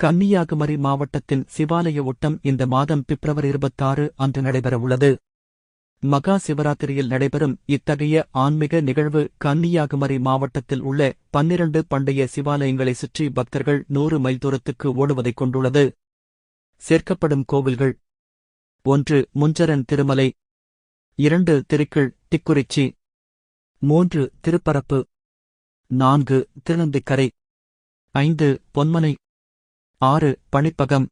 கன்னியாகுமரி மாவட்டத்தின் சிவாலய ஓட்டம் இந்த மாதம் பிப்ரவரி 26 அன்று நடைபெறவுள்ளது. மகா சிவராத்திரியில் நடைபெறும் இத்தகைய ஆன்மீக நிகழ்வு கன்னியாகுமரி மாவட்டத்தில் உள்ள 12 பண்டைய சிவாலயங்களை சுற்றி பக்தர்கள் 100 மைல் தூரத்துக்கு ஓடுவதைக் கொண்டுள்ளது. சேர்க்கப்படும் கோவில்கள்: 1. முஞ்சரன் திருமலை, 2. திருக்கிள் திக்குறிச்சி, 3. திருப்பரப்பு, 4. திருநந்திக்கரை, 5. பொன்மனை, 6. பணிப்பகம்,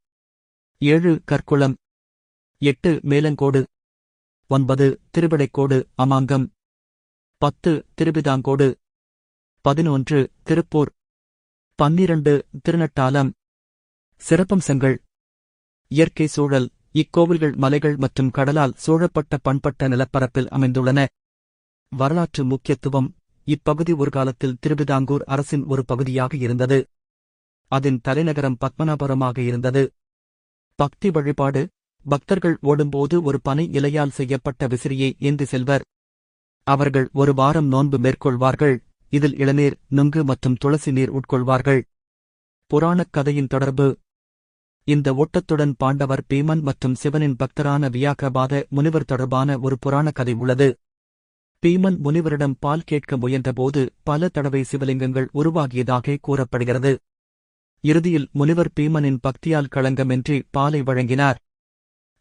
7. கற்குளம், 8. மேலங்கோடு, 9. திருவிடைக்கோடு அமாங்கம், 10. திருவிதாங்கோடு, 11. திருப்பூர், 12. திருநட்டாலம். சிறப்பம்சங்கள்: இயற்கை சூழல்: இக்கோவில்கள் மலைகள் மற்றும் கடலால் சூழப்பட்ட பண்பட்ட நிலப்பரப்பில் அமைந்துள்ளன. வரலாற்று முக்கியத்துவம்: இப்பகுதி ஒரு காலத்தில் திருவிதாங்கூர் அரசின் ஒரு பகுதியாக இருந்தது. அதன் தலைநகரம் பத்மநாபபுரமாக இருந்தது. பக்தி வழிபாடு: பக்தர்கள் ஓடும்போது ஒரு பனை இலையால் செய்யப்பட்ட விசிறியை ஏந்தி செல்வர். அவர்கள் ஒரு வாரம் நோன்பு மேற்கொள்வார்கள். இதில் இளநீர், நுங்கு மற்றும் துளசி நீர் உட்கொள்வார்கள். புராணக் கதையின் தொடர்பு: இந்த ஓட்டத்துடன் பாண்டவர் பீமன் மற்றும் சிவனின் பக்தரான வியாக்கிரபாத முனிவர் தொடர்பான ஒரு புராண கதை உள்ளது. பீமன் முனிவரிடம் பால் கேட்க முயன்றபோது பல தடவை சிவலிங்கங்கள் உருவாகியதாக கூறப்படுகிறது. இறுதியில் முனிவர் பீமனின் பக்தியால் களங்கமின்றி பாலை வழங்கினார்.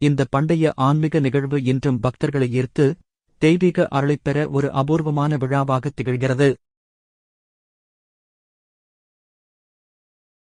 இந்த பண்டைய ஆன்மீக நிகழ்வு இன்றும் பக்தர்களை ஈர்த்து தெய்வீக அருளைப் பெற ஒரு அபூர்வமான விழாவாக திகழ்கிறது.